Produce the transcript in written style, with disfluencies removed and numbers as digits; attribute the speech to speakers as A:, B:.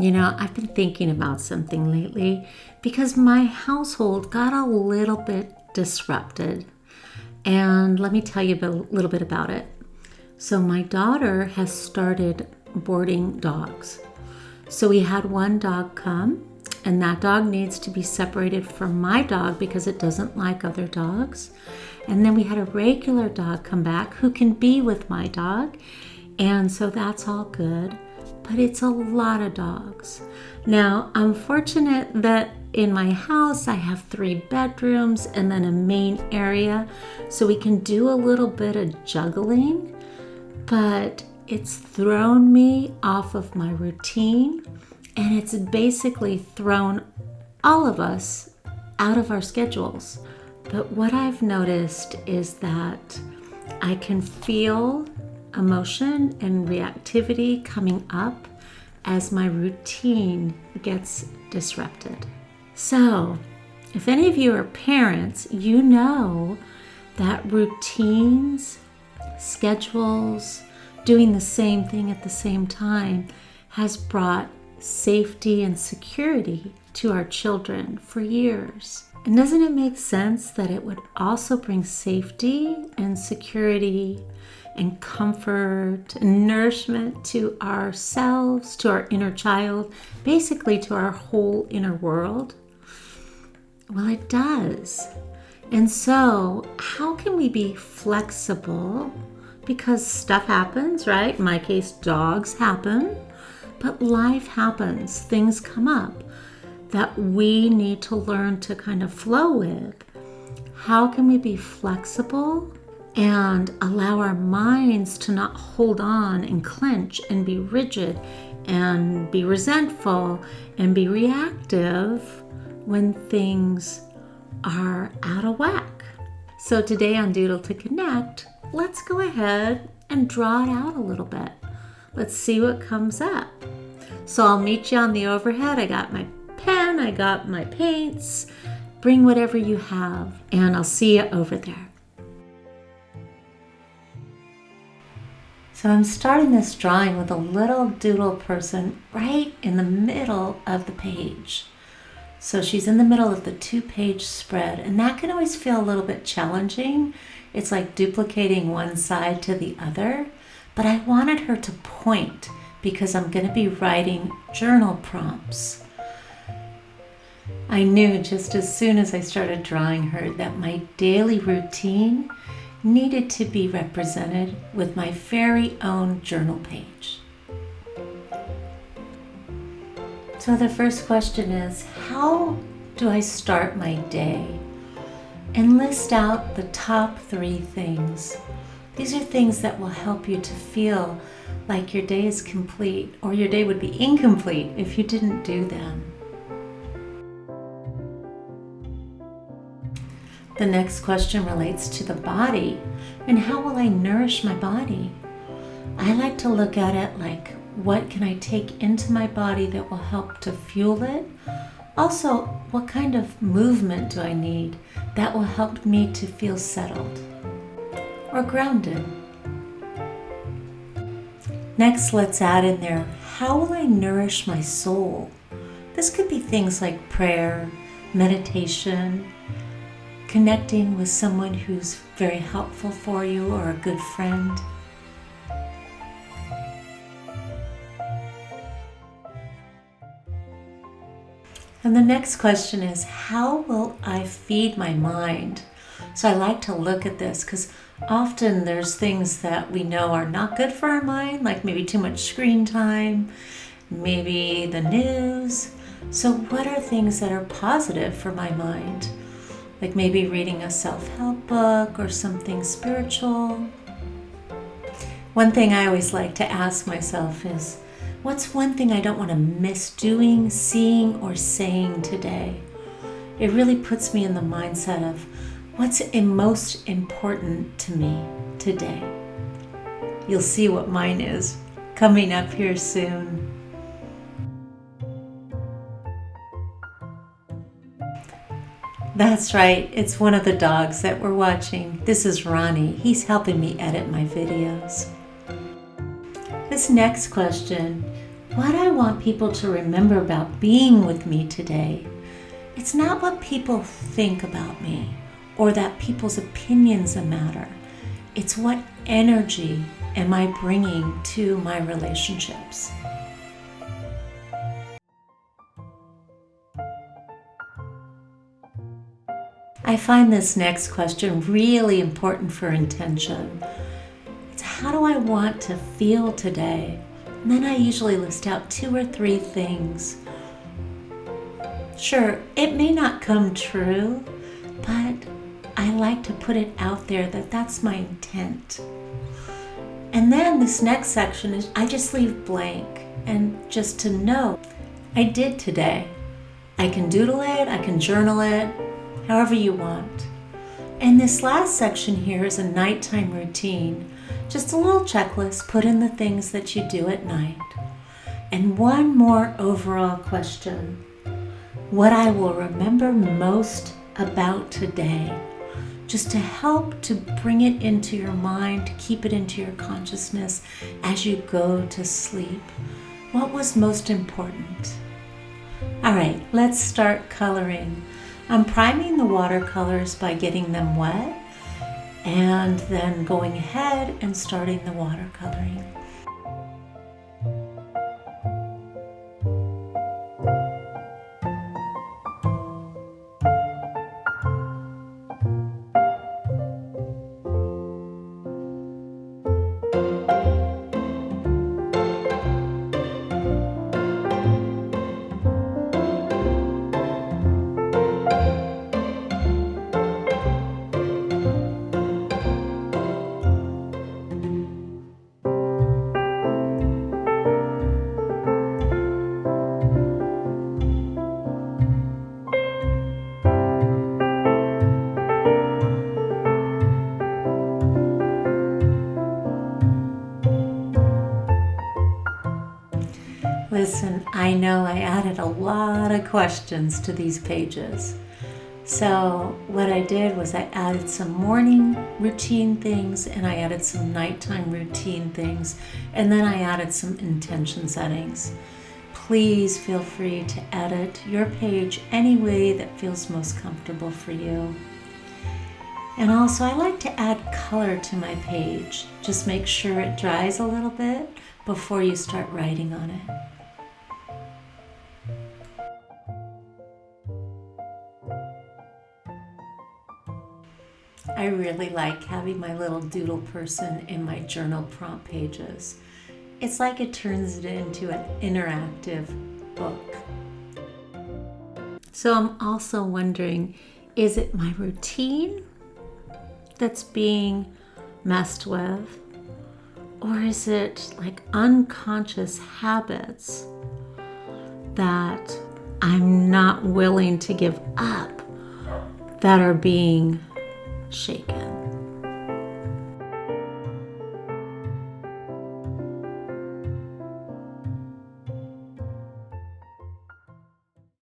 A: I've been thinking about something lately because my household got a little bit disrupted. And let me tell you a little bit about it. So my daughter has started boarding dogs. So we had one dog come, and that dog needs to be separated from my dog because it doesn't like other dogs. And then we had a regular dog come back who can be with my dog. And so that's all good. But it's a lot of dogs. Now, I'm fortunate that in my house I have 3 bedrooms and then a main area, so we can do a little bit of juggling, but it's thrown me off of my routine, and it's basically thrown all of us out of our schedules. But what I've noticed is that I can feel emotion and reactivity coming up as my routine gets disrupted. So, if any of you are parents, you know that routines, schedules, doing the same thing at the same time has brought safety and security to our children for years. And doesn't it make sense that it would also bring safety and security and comfort and nourishment to ourselves, to our inner child, basically to our whole inner world? Well, it does. And so, how can we be flexible? Because stuff happens, right? In my case, dogs happen, but life happens. Things come up that we need to learn to kind of flow with. How can we be flexible and allow our minds to not hold on and clench and be rigid and be resentful and be reactive when things are out of whack? So today on Doodle to Connect, let's go ahead and draw it out a little bit. Let's see what comes up. So I'll meet you on the overhead. I got my pen, I got my paints. Bring whatever you have, and I'll see you over there. So I'm starting this drawing with a little doodle person right in the middle of the page. So she's in the middle of the 2-page spread, and that can always feel a little bit challenging. It's like duplicating one side to the other, but I wanted her to point because I'm going to be writing journal prompts. I knew just as soon as I started drawing her that my daily routine needed to be represented with my very own journal page. So the first question is, how do I start my day? And list out the top 3 things. These are things that will help you to feel like your day is complete, or your day would be incomplete if you didn't do them. The next question relates to the body, and how will I nourish my body? I like to look at it like, what can I take into my body that will help to fuel it? Also, what kind of movement do I need that will help me to feel settled or grounded? Next, let's add in there, how will I nourish my soul? This could be things like prayer, meditation, connecting with someone who's very helpful for you or a good friend. And the next question is, how will I feed my mind? So I like to look at this because often there's things that we know are not good for our mind, like maybe too much screen time, maybe the news. So what are things that are positive for my mind? Like maybe reading a self-help book or something spiritual. One thing I always like to ask myself is, what's one thing I don't want to miss doing, seeing, or saying today? It really puts me in the mindset of what's most important to me today. You'll see what mine is coming up here soon. That's right, it's one of the dogs that we're watching. This is Ronnie. He's helping me edit my videos. This next question, what I want people to remember about being with me today, it's not what people think about me or that people's opinions matter. It's what energy am I bringing to my relationships. I find this next question really important for intention. It's how do I want to feel today? And then I usually list out 2 or 3 things. Sure, it may not come true, but I like to put it out there that that's my intent. And then this next section is I just leave blank, and just to know I did today. I can doodle it, I can journal it, however you want. And this last section here is a nighttime routine. Just a little checklist, put in the things that you do at night. And one more overall question. What I will remember most about today, just to help to bring it into your mind, to keep it into your consciousness as you go to sleep. What was most important? All right, let's start coloring. I'm priming the watercolors by getting them wet and then going ahead and starting the watercoloring. Listen, I know I added a lot of questions to these pages. So what I did was I added some morning routine things and I added some nighttime routine things, and then I added some intention settings. Please feel free to edit your page any way that feels most comfortable for you. And also I like to add color to my page. Just make sure it dries a little bit before you start writing on it. I really like having my little doodle person in my journal prompt pages. It's like it turns it into an interactive book. So I'm also wondering, is it my routine that's being messed with? Or is it like unconscious habits that I'm not willing to give up that are being shaken?